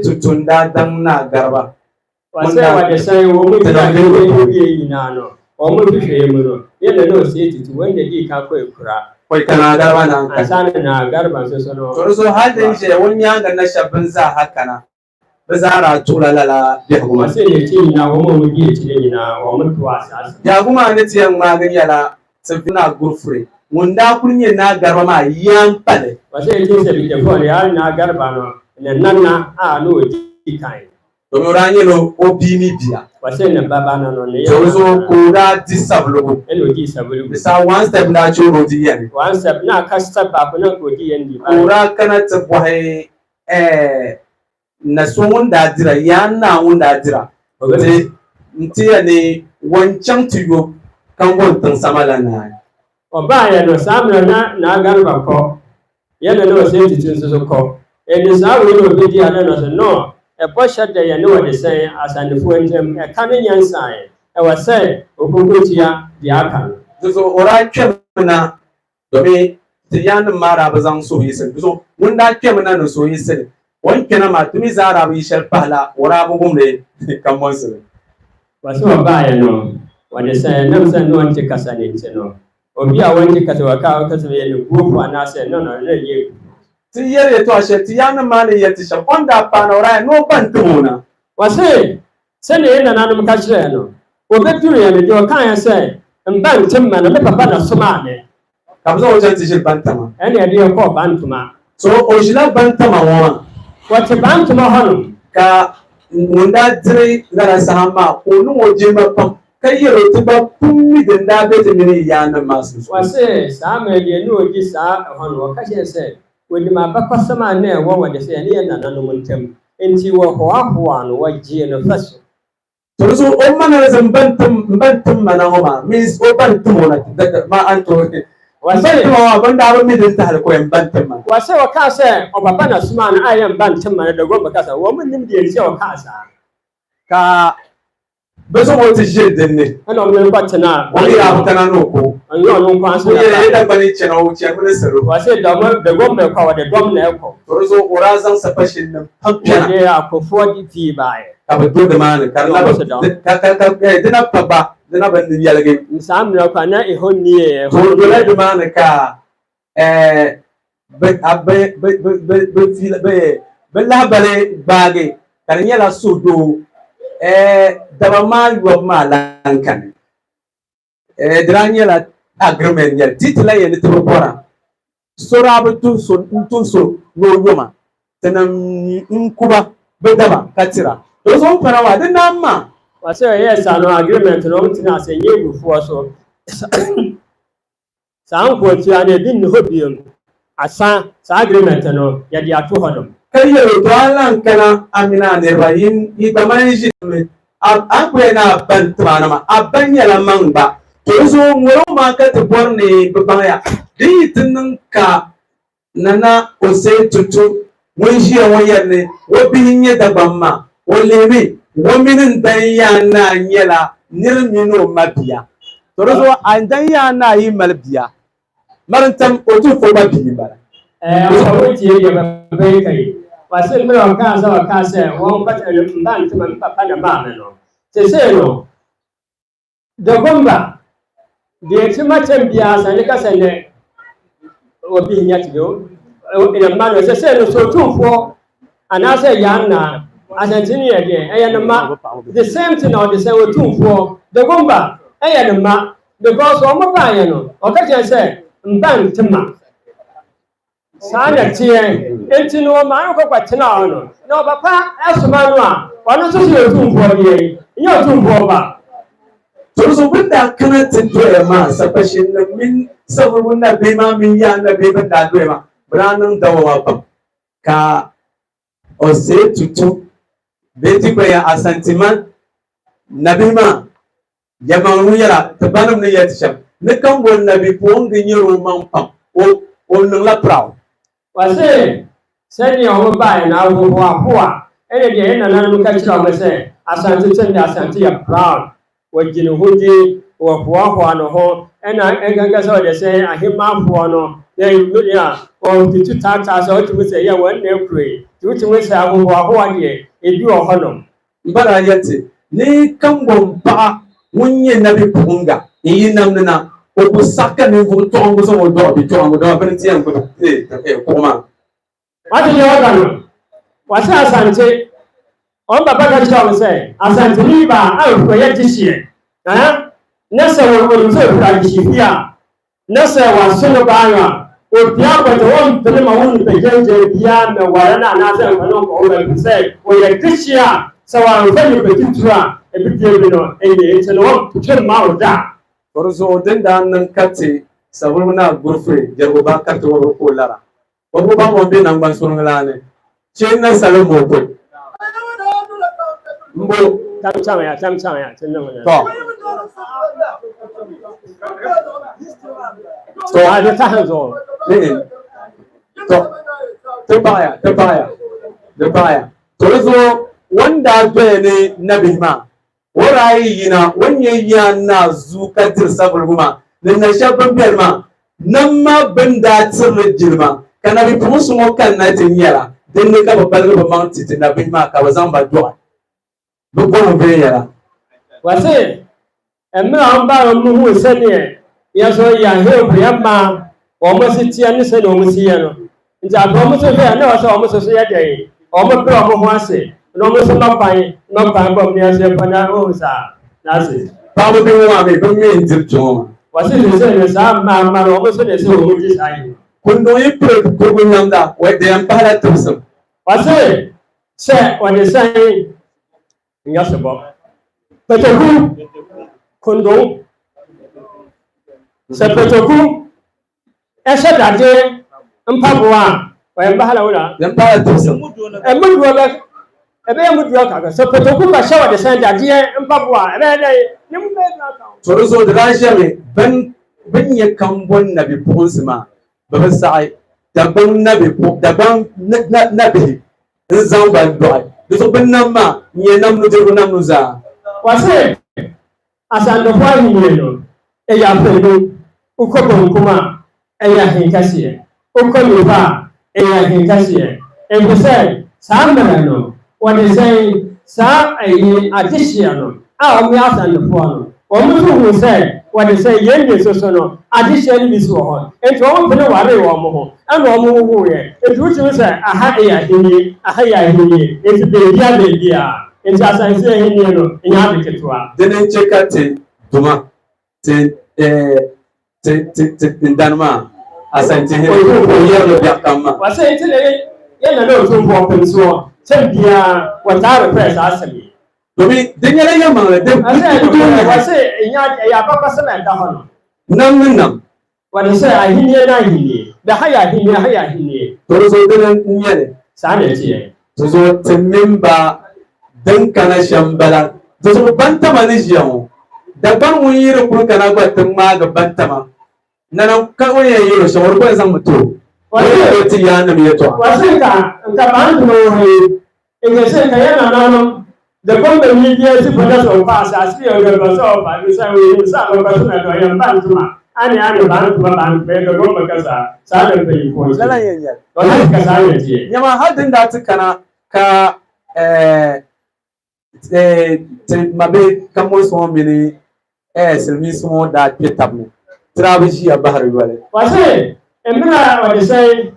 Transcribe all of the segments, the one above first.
tutunda dan na garba wase wade sai wo mu da ne yi ina no o mu hwehwe mu no yele no sai tutu wanda di ka ko kura koi kana garba nan asana na garba so no to hadin je wani yanga na shabin za haka na bazara tulalala bi huma wase ne ce ina wo mu di ce ina wo mu tuwa sa ya kuma ne tiyan magani yala sabina gurfure wanda kunye na garba ma yan pale wase ne ce bi da ko ya na garba no nan na a no di kai to mo ranye no obini bia wase ne baba no ne ya so ko da disablo eno di sabulu bisa one step na choro di yan one step na ka step ba ko na ko di yan di ba ora kana ta boye na so wanda dira ya na wanda dira obe ntiya ne wancan tuyo kan wontan samala na oba ya no samna na garba ko yana no sai titin su ko eni sawo no bi dia no so no e posha da ya no de sai asande fu entem e kanin yan sai e wa sai okokotiya dia kan so ora kemna dobe tiyan mara bazan so yisin so wanda kemna no so yisin wanke na matumi zara bi shar pala ora bugum ne kan monsu wasu ba ya no wanda sai nan san no wanke kasa ne ce no obi a wanke kasa wa ka kasa ne gofu ana sai no ne ye ti yere to ashe ti yana mane yeti sha onda pana ora no bantumuna wase sene yana nanu ka shire no obe turu ya ne do kan ya sai mban timma na me papa na suma ne kabzo o jati shir bantama ene ya de ko bantuma so o jila bantama wa wace bantuma hanu ka munda dire ngara sahama ko nu oje mapam kai yero tiba kummi denda be temini yana masu wase sa me de no ji sa hanu ka she sai wodi ma ba kwasama ne wo wode sai ne yana nanu muntem enti wo ho ahwa no waje no faso to so o mana bantum mana homa means o bantum ona ma anto wase ma banda ba mi dinta hal ko en bantum ma wase wa ka sai o baba na suma na ayan bantum ma da gomba kasa wo mun nim de sai wa ka sa ka beso mo ti je denne ana mun batana wani ya butana no ko ayo no kwa sa ya da bani chena o ci abin saro wase da gomba kwa da dom na ko to so orazan sa fashin nan hankala ne ya ko fodi ti bae abdo da man karla ka dina papa dina ban ni yalge insam na kwa na e honni e to dole da man ka be la bale bage kan yala sudo daba ma yo ma lankan dranyela agreement yel titla yel to bora sorabutu so no yoma tanam inkuba be daba katira to so para wa de namma wase yes ano agreement no mtina se yegu fo so san ko ti ane din no biom asa sa agreement no ya di ato hono kai yelo to alan kana amina ne bayin ibamanji akwe na bantana ma abanyala mangba to so ngoro ma ka te borne babaya di tinnin ka nana ose tutu mun shi wayar ne wo bihinye da bamma wo lemi wo minin dan ya na nyela nirmino mabiya to so an dan ya na yi malbiya marantam otu fo mabiyi bara o ti ye ba kai wasil mi ron ka sa ka se won ba ta ban ta man papa na ba no se se no da gomba de ti ma tem biya sa ni ka se ne obi nya ti do ina ma no se se no so tunfo ana se ya na asantini ye de e ya na ma the same thing or the same tunfo da gomba e ya na ma because o mo ba ye no o ka je se mban tima sana tie enti no ma ko kwatena no no papa asoma no a wano so se otumfo ye nye otumfo ba to so bunda kana tinto ya ma sabashin na min sabun na be ma min ya na be bunda do ma branan dawa ba ka o se tutu be ti ko ya asantiman nabi ma ya ma ru yara tabanum ne ya tisham ne kan won nabi po ngin yoro man pam o nang la praw wase sani o ba na wo wa ene de na na mu ka chira mo se asante tende asante ya proud wajini huje wa huwa no ho ena enganga so de se ahima ho no ya o titu tata so tu se ya won na kure wuce wai sa abubuwa ne ebi wa hono mbara yati ni kambon pa munye nabi punga yi namna o ku saka ni fu tongo so mo do bi tongo do ben ti en ko kuma wati yo kan wasa asante on baba ka chawo se asante ni ba a ko ya jishie na se wo ko se ka jishia na se wa sunu ba ya o bia ko to on pele ma won pe jeje bia na wara na se ko no ko o se o ya jishia se wa ko ni pe titura e bi die bi no e ye se no tun ma o da Orzo den da nan kati sabul na gurfre jarbo ba kati wo ko lara wo ba mo be nan ban sunu lane chen na salo mo ko mbo tam ya chen no to a de ta zo ne to te baya to zo wanda be ne nabi ma warayi yina wanye yana zukatir sabul guma na shabban belma nan ma banda tsirrin jirma kana bi kuma su mo kan na tin yara din ne ka babal ba man titin na bi ma ka bazan ba du'a bu ko be yara wase emra amba mu hu sene ya so ya he yamma o mo si tia ni sene o mo si ya no nja bo mo so fe na o so o mo so ya dai o mo pe o mo ho ase no mo so no pan bom ni ase pana o sa na se ba mo bi wa me ba me ndir choma wase ni se sa ma o mo so de se o mo ji sai kun do yi pre ko gun namda wa de am para tumsum wase se o de sai nga se bo petoku kondo se petoku ese dade mpaboa wa mbahala wala yan para tumsum emudu ba ebe emudu ka se petoku ba shawa de sai dade mpaboa ebe dai nimbe na ka so da rashe me ban ya kambon nabi punsuma ba sai daban nabi daban nabi zan ba do so bin nan ma nye nam no jero nam no za wase asando kwa hinyeno e ya pelu ukobo kuma e ya hinkasiye ukobo ba e ya hinkasiye e bese samara no wode say sa ayi adishia no a o mi asando kwa no o mu hu say wode say yenye soso no adishia ni bisu ho e to o pele ware wo mo ho ana o mu hu ye e tu ti say aha e ya hinye e ti be dia in ta san sai hin ne no in ya bike tuwa denen chekate duma te danma asante he ko yero ya kama wasa ite ne yana da tun ko kun so can biya wata request asali domin den yare ya mangale den wasa in ya papa sana da hono nam wanda sai a hinye na hinye da haya hinye to so denen nyere sa ne ce to so temimba dan kana shambala to so bantama ne jiyawo daban mun yiri kun kana gwatin ma ga bantama nan kan wani yiri shawar ko san mutu wani ti ya na mi to wasu ka ban no he in sai ka yana nan da bombe ni je su fada so fa sa si o ga so fa ni sai wi sa ba suna do yan ban tuma ani ban tuma ban be ga bombe kasa sa da bai ko lalan yanya wannan ka sa ne je nyama hadin da tukana ka mabe kamo so mini service mo da petamu trabishi ya bahari wale wase emra wade sai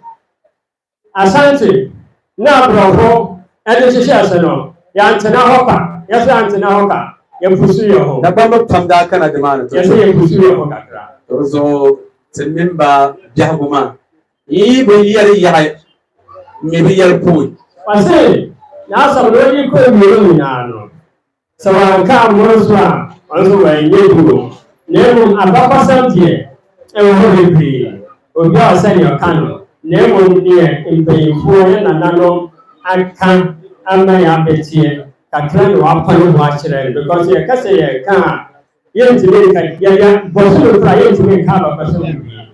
asante na brofo ede shi asano ya antena hoka ya sa antena hoka ya fusu yo ho da bamba pamda kana de mana ya sai ya fusu yo ho kakra so timimba jahuma yi be yari ya mi bi yar pu wase na sabro ni ko mi ro na no sawanka moroswa wanzo wa yebulo nemu ababa santie e wo bebre obi a sani okano nemu nie impeyifo ye nanano aka ama ya betie kakra no apano ho akire because ye kase ye ka ye ntime ka ya bosu fra ye ntime ka ba bosu bi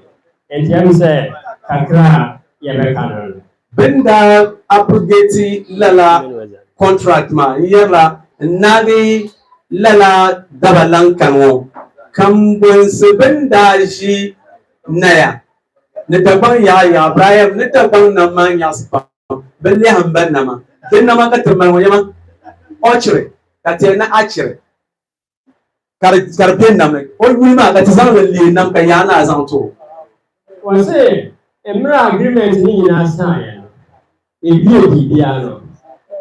entiam se kakra ye be kanon benda abrogate lala contract ma yela nagi lala dabalan kanwo kambun subin da shi naya ni daban ya Ibrahim ni daban nan man ya belle hamban nama din nama ka tumman wani ma ochre ka te na achre kar bien nam o wuri ma ka ti san le nam ka ya na zan to wase emra agreement ni nyina sign ebi bibia no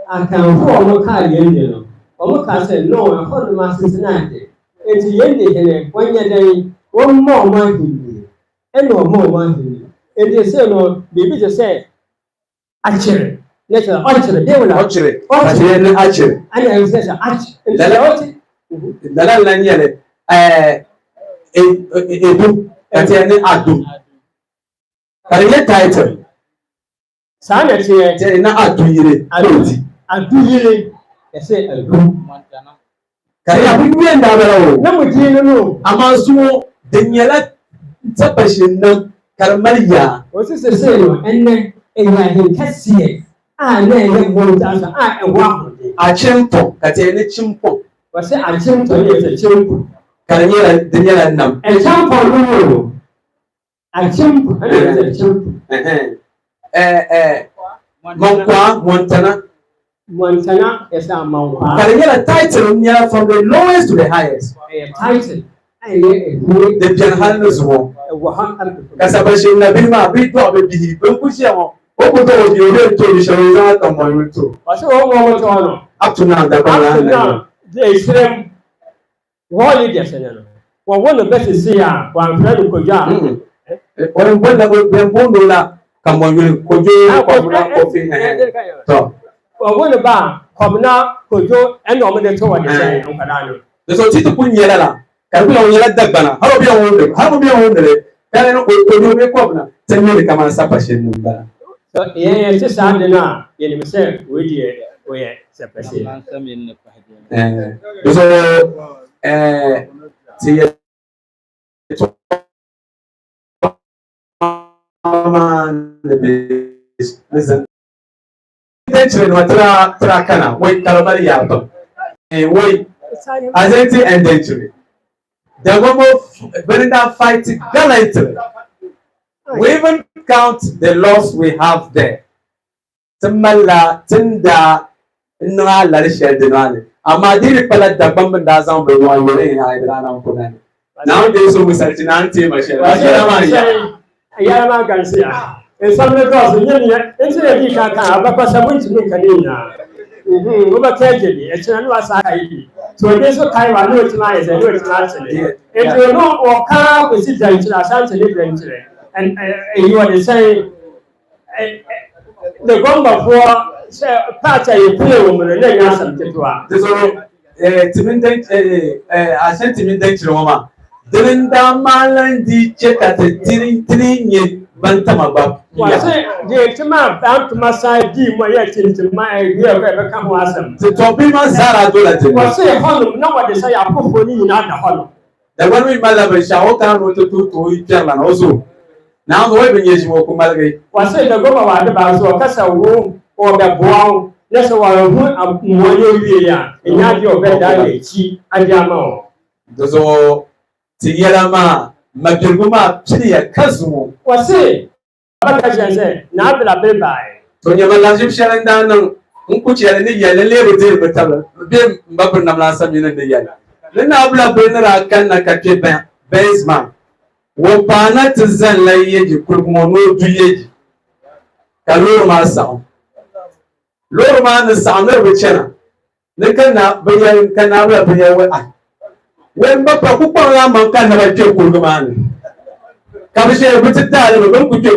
akanfo omo ka yende no omo ka say no e ho no ma Cincinnati enti yende hele kwanya dai won mo ma hindi eno mo ma hindi enti say no bibi je say achre neta achre de wala ochre ka te na achre ani ay say achre dalal lan yele edu ka te na adu kariye title sana te na adu yire aduyire ese adu kariye abubuwan da barawo na mutine no amma su danyala tabashin nan karmariya wasu sai no enne ewahin kasiye a na yin monta sa a ewa a cimpo ka te ni cimpo wasu a cimpo ne ta cimpo kariye danyala nan e cimpo no a cimpo ne ta cimpo Montana is a Montana. Can you get a title near from the lowest to the highest? A title. The general is one. Kasabashin na bima bit to be bihi. Don't push him. Open to you real to the show that come on to. What's all up to now the they say what you say no. One of the best is here one friend ko ja. When the bondola come on you ko jo coffee to. Wọ́n bá kọ̀mínà kojú ẹni ọmọdé tó wà ní sẹ́yìn ọ̀kadà ni. Lọ́sọ̀ títí kún yẹlẹ la kàbí àwọn yẹlẹ dàgbà náà hàrọ̀ bí àwọn ọ̀dẹ̀rẹ̀ kálẹ̀ ní kojú omi kọ̀mínà tẹ́lẹ̀ ní kàmá sábà ṣe nù bá. Yẹn ti sáà dín náà yẹn ní sẹ́ wòye di oyè sẹpẹsẹ. Lọ́sọ̀ ti yẹ tó máa ń lè Intention wa tra kana wai kalmar ya ba wai azenti intention the woman Brenda fight gallantly we even count the loss we have there tamalla tunda inna la rishal dinani amma diri pala dabban ban da zan bai wa yore ya ida nan kuna now dai so misalci nan te mashi ya ma gansiya in some of us, into the week, I can't have a possibility to make a name. Over tragedy, a channel was I. So there's a kind of no tonight, and no naturally. If you know or can't visit the international and you are the same, the gumbo for party you play woman and then ask them to one. There's a sentiment to Roma. Didn't the man di check at the 3 bantama ba wase je tima bantama sai di mo ye tintima e ye be ka ho asem to tobi ma sara dola te wase hono na wade sai akofo ni na da hono da wani mi mala be shawo kan no to yi perla na ozo na no we be nyeji mo ko malgai wase da goma wa da ba so kasa wo o be boawo lesa wa hu mo ye wi ya enya di o be da le chi aja ma o dozo tiyela ma magirguma chiriya kazu wase abaka jense na abla be bai to nyama lazim sharanda nan in ku ce ne ya lalle ba zai bata be mbabur nam la sami nan da ya lana abla be na kan na kake basement wo pana tizan la yeji kurgumo no du yeji kaloro ma sa loro ma na sa na rubucena ne kana bayan kana abla bayan wai when ba ku kwa la man kan na ba ke kurguma ne kabishe buta da ban ku ke